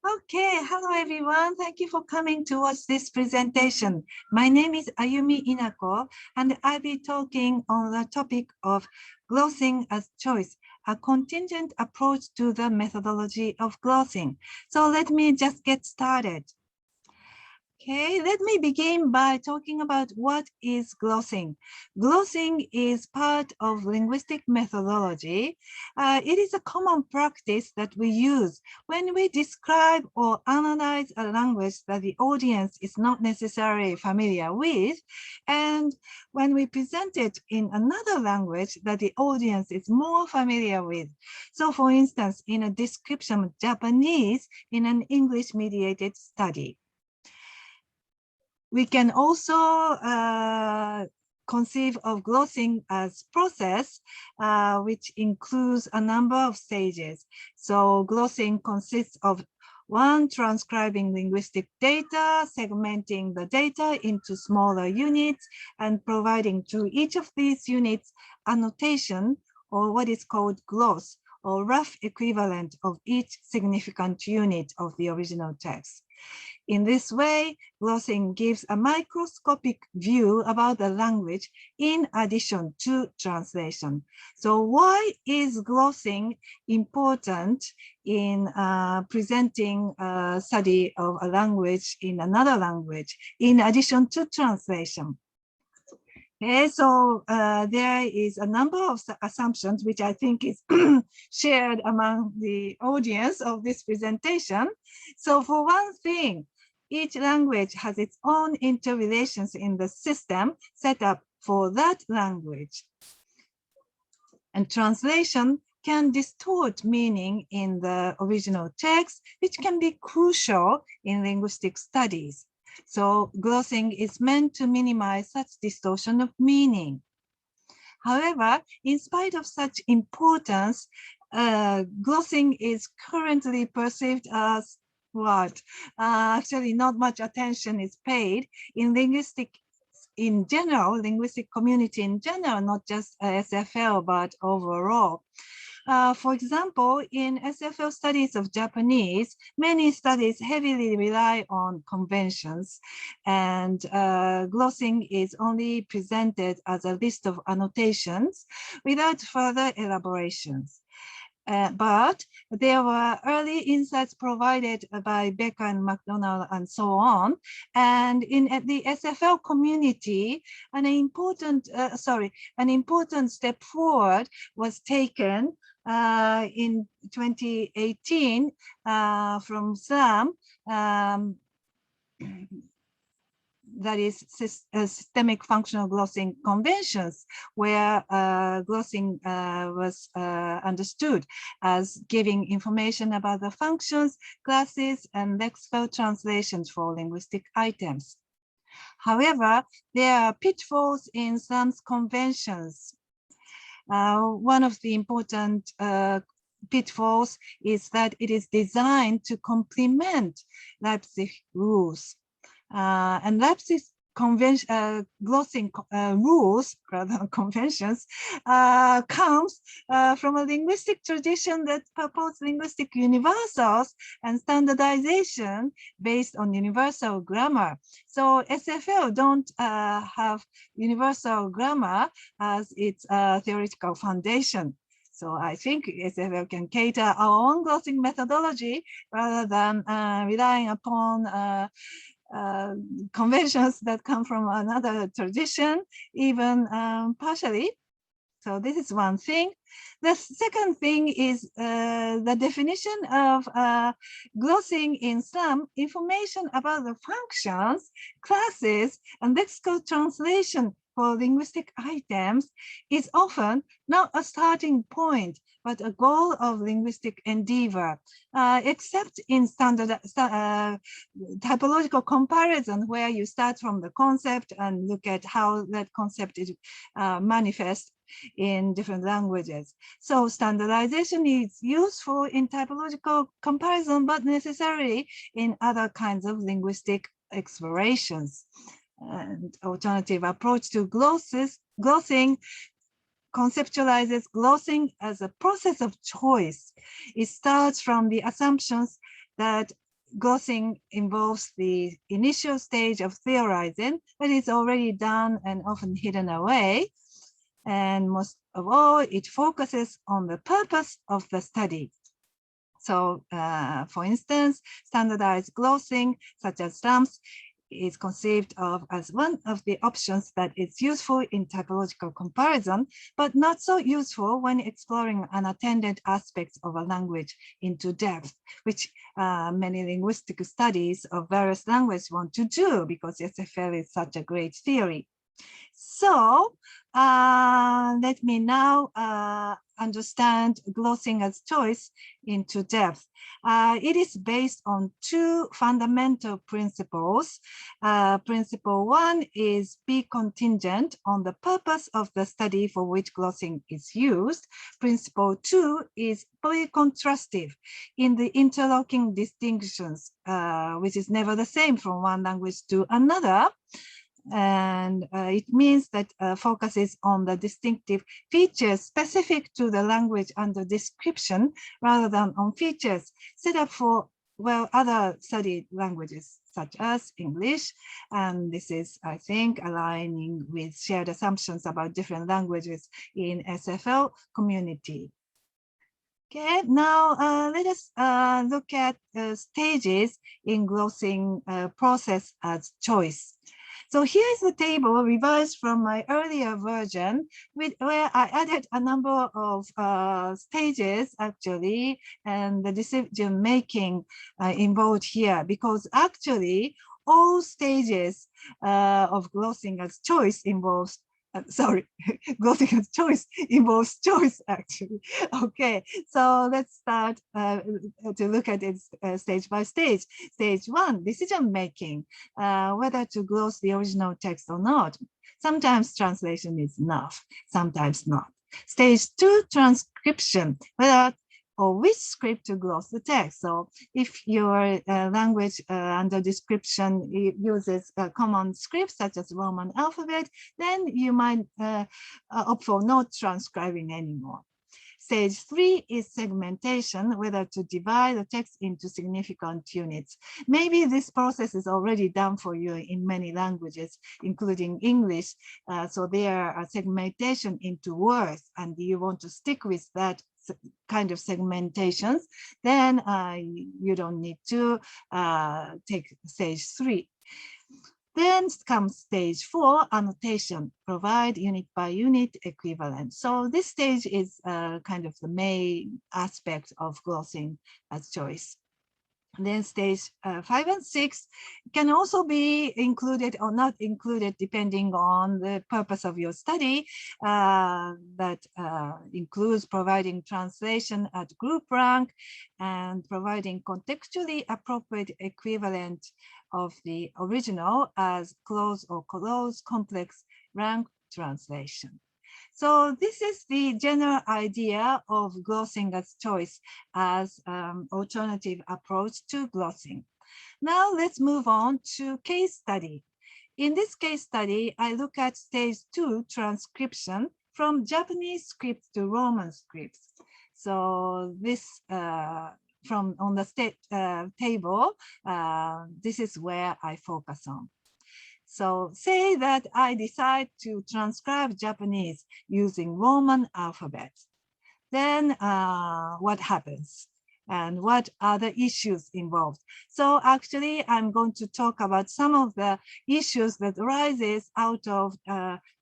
Okay, hello everyone. Thank you for coming to watch this presentation. My name is Ayumi Inako, and I'll be talking on the topic of glossing as choice, a contingent approach to the methodology of glossing. So let me just get started. Okay, let me begin by talking about what is glossing. Glossing is part of linguistic methodology. It is a common practice that we use when we describe or analyze a language that the audience is not necessarily familiar with, and when we present it in another language that the audience is more familiar with. So for instance, in a description of Japanese in an English-mediated study. We can also conceive of glossing as process, which includes a number of stages. So glossing consists of one, transcribing linguistic data, segmenting the data into smaller units, and providing to each of these units annotation, or what is called gloss, or rough equivalent of each significant unit of the original text. In this way, glossing gives a microscopic view about the language in addition to translation. So why is glossing important in presenting a study of a language in another language in addition to translation? Okay, so there is a number of assumptions which I think is shared among the audience of this presentation. So for one thing, each language has its own interrelations in the system set up for that language. And translation can distort meaning in the original text, which can be crucial in linguistic studies. So glossing is meant to minimize such distortion of meaning. However, in spite of such importance, glossing is currently perceived as what? Actually, not much attention is paid in linguistic in general, linguistic community in general, not just SFL, but overall. For example, in SFL studies of Japanese, many studies heavily rely on conventions, and glossing is only presented as a list of annotations without further elaborations. But there were early insights provided by Becker and McDonald and so on. And in the SFL community, an important step forward was taken in 2018 from SLAM, that is systemic functional glossing conventions, where glossing was understood as giving information about the functions, classes, and lexical translations for linguistic items. However, there are pitfalls in some conventions. One of the important pitfalls is that it is designed to complement Leipzig rules. And Leipzig glossing rules, rather than conventions, comes from a linguistic tradition that purports linguistic universals and standardization based on universal grammar. So SFL don't have universal grammar as its theoretical foundation. So I think SFL can cater our own glossing methodology rather than relying upon conventions that come from another tradition, even partially. So this is one thing. The second thing is the definition of glossing in some information about the functions, classes, and lexical translation for linguistic items is often not a starting point, but a goal of linguistic endeavor, except in standard typological comparison, where you start from the concept and look at how that concept is manifest in different languages. So standardization is useful in typological comparison, but necessarily in other kinds of linguistic explorations. And alternative approach to glossing conceptualizes glossing as a process of choice. It starts from the assumptions that glossing involves the initial stage of theorizing, but it's already done and often hidden away. And most of all, it focuses on the purpose of the study. So, for instance, standardized glossing, such as stamps, is conceived of as one of the options that is useful in typological comparison, but not so useful when exploring unattended aspects of a language into depth, which many linguistic studies of various languages want to do because SFL is such a great theory. So let me now understand glossing as choice into depth. It is based on two fundamental principles. Principle one is be contingent on the purpose of the study for which glossing is used. Principle two is polycontrastive in the interlocking distinctions, which is never the same from one language to another. And it means that focuses on the distinctive features specific to the language under description rather than on features set up for, well, other studied languages such as English. And this is, I think, aligning with shared assumptions about different languages in SFL community. Okay, now let us look at stages in glossing process as choice. So here is the table revised from my earlier version where I added a number of stages actually, and the decision making involved here, because actually all stages of glossing as choice involves glossing as choice involves choice actually. Okay, so let's start to look at it stage by stage. Stage one, decision making, whether to gloss the original text or not. Sometimes translation is enough, sometimes not. Stage two, transcription, whether or which script to gloss the text. So if your language under description uses common scripts such as Roman alphabet, then you might opt for not transcribing anymore. Stage three is segmentation, whether to divide the text into significant units. Maybe this process is already done for you in many languages, including English. So there are segmentation into words, and you want to stick with that kind of segmentations, then you don't need to take stage three. Then comes stage four, annotation, provide unit by unit equivalent. So this stage is kind of the main aspect of glossing as choice. Then stage 5 and 6 can also be included or not included depending on the purpose of your study. That includes providing translation at group rank and providing contextually appropriate equivalent of the original as close or close complex rank translation. So this is the general idea of glossing as choice as alternative approach to glossing. Now let's move on to case study. In this case study, I look at stage 2 transcription from Japanese scripts to Roman scripts. So this from on the table, this is where I focus on. So say that I decide to transcribe Japanese using Roman alphabet. Then what happens? And what are the issues involved? So actually, I'm going to talk about some of the issues that arises out of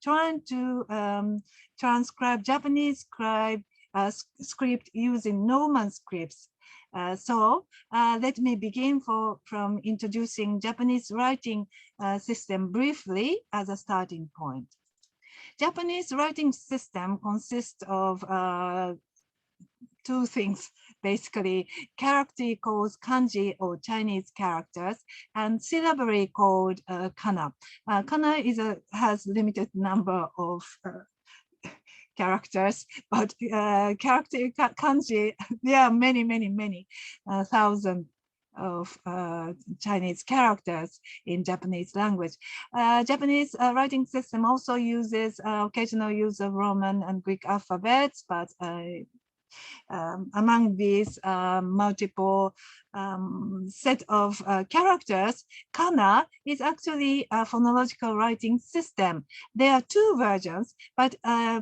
trying to transcribe Japanese script using Roman scripts. So let me begin from introducing Japanese writing system briefly as a starting point. Japanese writing system consists of two things, basically: character called kanji or Chinese characters, and syllabary called kana. Kana has limited number of characters, but character kanji, there are many thousands of Chinese characters in Japanese language. Japanese writing system also uses occasional use of Roman and Greek alphabets, but Among these multiple set of characters, kana is actually a phonological writing system. There are two versions, but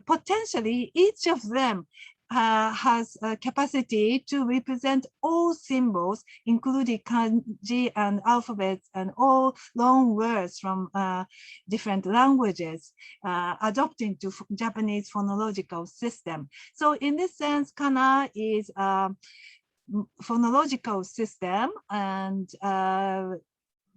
potentially each of them has a capacity to represent all symbols, including kanji and alphabets and all long words from different languages, adopting to Japanese phonological system. So in this sense, kana is a phonological system, and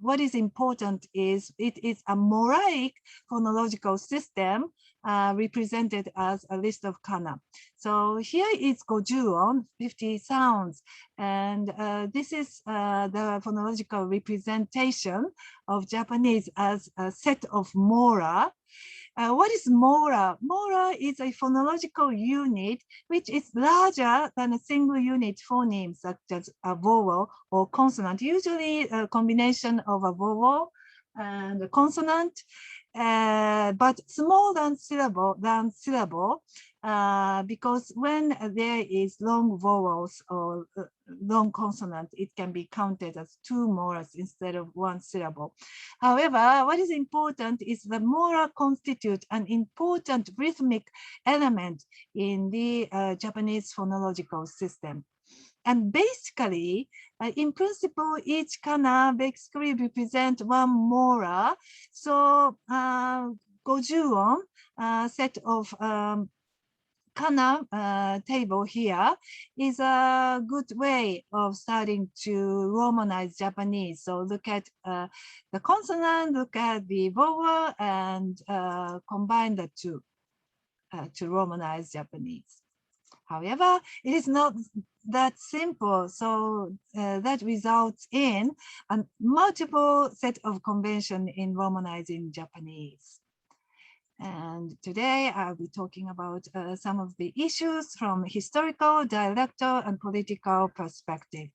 what is important is it is a mosaic phonological system represented as a list of kana. So here is gojuon, 50 sounds, and this is the phonological representation of Japanese as a set of mora. What is mora? Mora is a phonological unit which is larger than a single unit phoneme, such as a vowel or consonant, usually a combination of a vowel and a consonant, but smaller than syllable, because when there is long vowels or long consonant, it can be counted as two moras instead of one syllable. However, what is important is the mora constitute an important rhythmic element in the Japanese phonological system. And basically, in principle, each kana basically represent one mora. So gojuon, set of kana table here is a good way of starting to romanize Japanese. So look at the consonant, look at the vowel, and combine the two to romanize Japanese. However, it is not that simple. So that results in a multiple set of convention in romanizing Japanese. And today I'll be talking about some of the issues from historical, dialectal, and political perspective.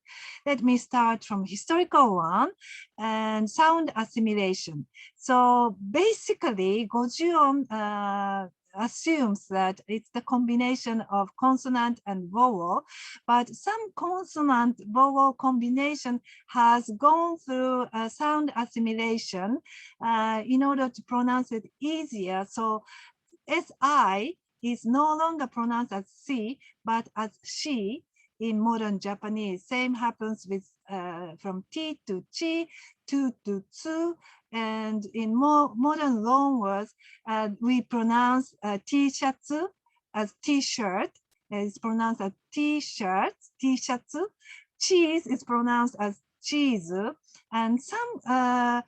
Let me start from historical one and sound assimilation. So basically, gojuon assumes that it's the combination of consonant and vowel, but some consonant vowel combination has gone through a sound assimilation in order to pronounce it easier. So SI is no longer pronounced as C, but as she in modern Japanese. Same happens with from T to chi, tu to tsu, and in more modern loan words, we pronounce T-shirts as T-shirt. It's pronounced as T-shirts, T-shirts. Cheese is pronounced as cheese, and some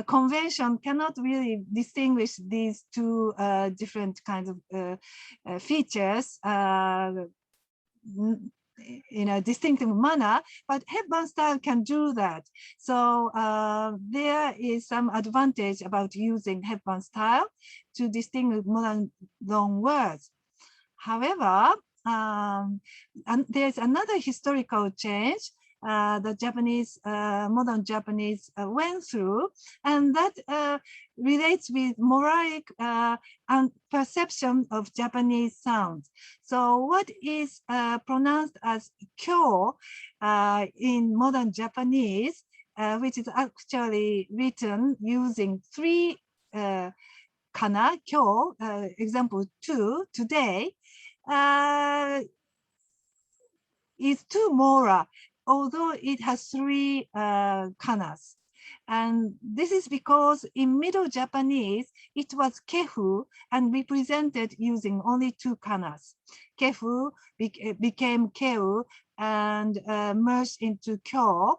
convention cannot really distinguish these two different kinds of features in a distinctive manner, but headband style can do that. So there is some advantage about using headband style to distinguish modern long words. However, and there's another historical change the Japanese, modern Japanese went through, and that relates with moraic and perception of Japanese sounds. So what is pronounced as kyo in modern Japanese, which is actually written using three kana, kyo, example 2, today, is two mora, although it has three kanas. And this is because in Middle Japanese, it was kefu and represented using only two kanas. Kefu became keu and merged into kyo.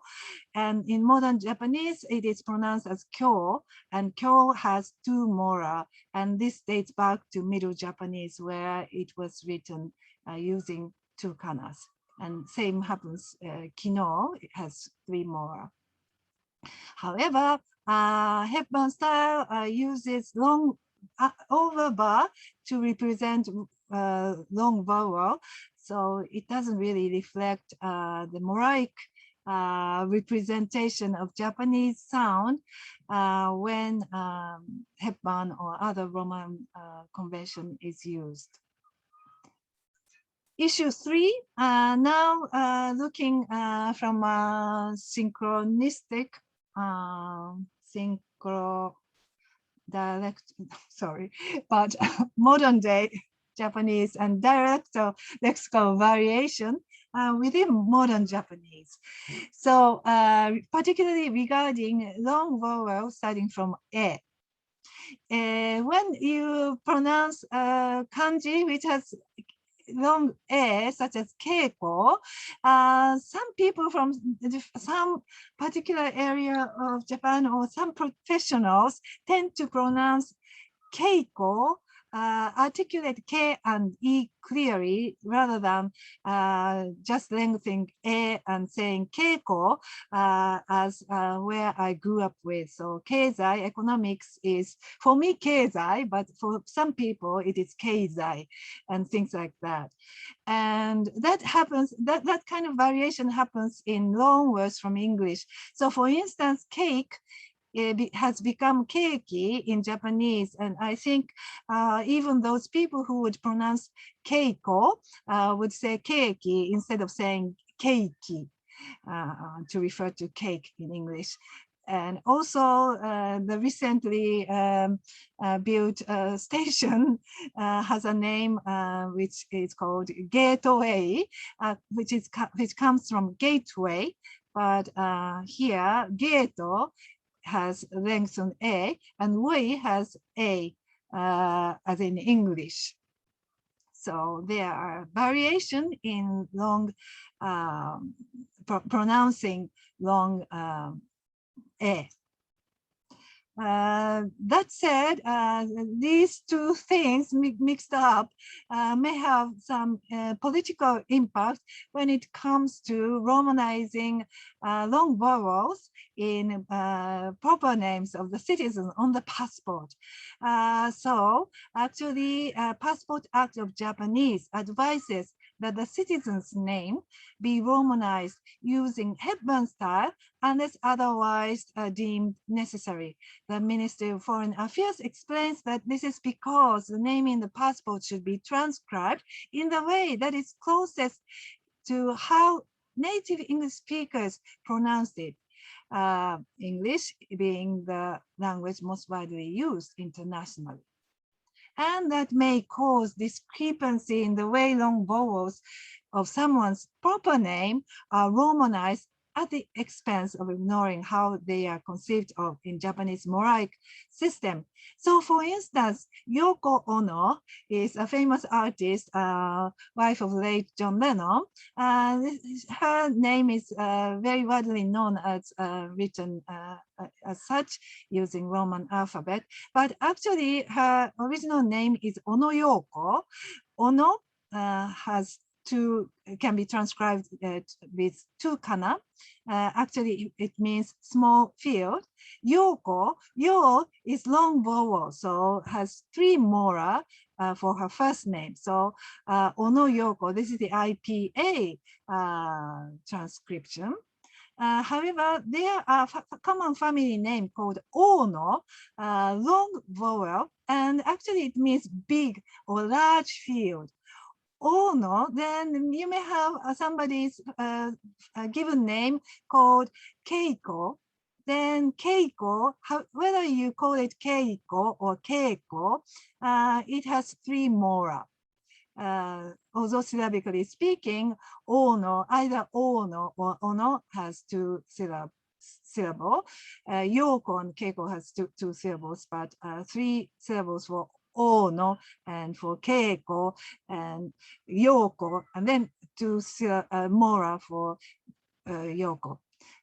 And in modern Japanese, it is pronounced as kyo, and kyo has two mora. And this dates back to Middle Japanese, where it was written using two kanas. And same happens, kino, it has three mora. However, headband style uses long overbar to represent long vowel, so it doesn't really reflect the moraic representation of Japanese sound when headband or other Roman convention is used. Issue 3, now looking from a synchronistic, sorry, but modern day Japanese and dialectal lexical variation within modern Japanese. So particularly regarding long vowel starting from A. When you pronounce kanji which has long A, such as keiko, some people from some particular area of Japan or some professionals tend to pronounce keiko, articulate K and E clearly rather than just lengthening A and saying keiko as where I grew up with. So keizai, economics is, for me, keizai, but for some people it is keizai and things like that. And that happens, that kind of variation happens in long words from English. So for instance, cake, it has become keiki in Japanese, and I think even those people who would pronounce keiko would say keiki instead of saying keiki to refer to cake in English. And also the recently built station has a name which is called Gateway, which comes from gateway, but here Gato has lengthened A and way has A as in English. So there are variation in long pronouncing long A. That said, these two things mixed up may have some political impact when it comes to romanizing long vowels in proper names of the citizens on the passport. So actually, Passport Act of Japanese advises that the citizen's name be romanized using headband style unless otherwise deemed necessary. The Ministry of Foreign Affairs explains that this is because the name in the passport should be transcribed in the way that is closest to how native English speakers pronounce it. English being the language most widely used internationally. And that may cause discrepancy in the way long vowels of someone's proper name are romanized at the expense of ignoring how they are conceived of in Japanese moraic system. So for instance, Yoko Ono is a famous artist, wife of late John Lennon. Her name is very widely known as written as such using Roman alphabet, but actually her original name is Ono Yoko. Ono has two, can be transcribed with two kana. Actually, it means small field. Yoko, yo is long vowel, so has 3 molar for her first name. So Ono Yoko, this is the IPA transcription. However, there are a common family name called Ono, long vowel, and actually it means big or large field. Ono, then you may have somebody's given name called Keiko. Then Keiko, whether you call it Keiko or Keiko, it has 3 molar. Although syllabically speaking, Ono, either Ono or Ono has 2 syllables. Yoko and Keiko has two syllables, but 3 syllables for Ono and for Keiko and Yoko, and then 2 molar for Yoko.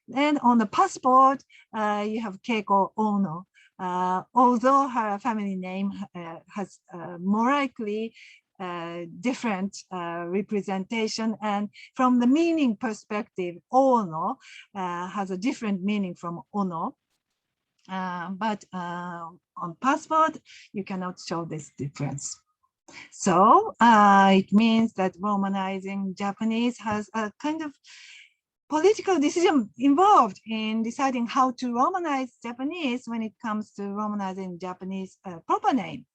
Then on the passport, you have Keiko Ono. Although her family name has more likely different representation, and from the meaning perspective, Ono has a different meaning from Ono. But on passport, you cannot show this difference. So it means that romanizing Japanese has a kind of political decision involved in deciding how to romanize Japanese when it comes to romanizing Japanese proper name.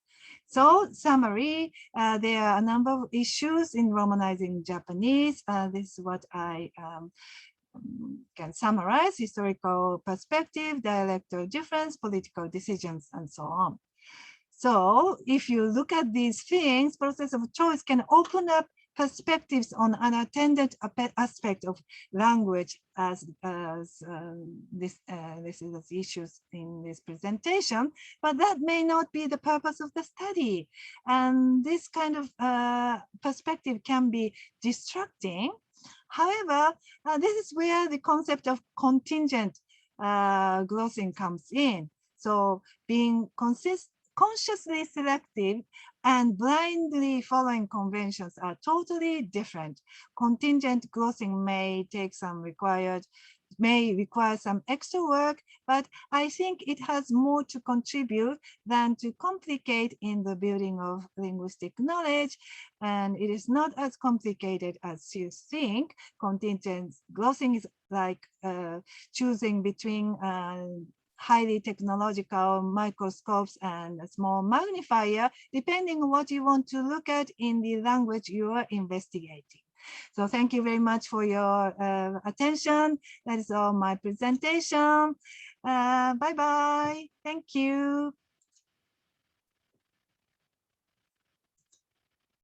So summary, there are a number of issues in romanizing Japanese. This is what I can summarize: historical perspective, dialectal difference, political decisions, and so on. So if you look at these things, process of choice can open up perspectives on unattended aspect of language as this is the issues in this presentation, but that may not be the purpose of the study. And this kind of perspective can be distracting. However, this is where the concept of contingent glossing comes in. So being consciously selective and blindly following conventions are totally different. Contingent glossing may require some extra work, but I think it has more to contribute than to complicate in the building of linguistic knowledge. And it is not as complicated as you think. Contingent glossing is like choosing between highly technological microscopes and a small magnifier, depending on what you want to look at in the language you are investigating. So thank you very much for your attention. That is all my presentation. Bye-bye. Thank you.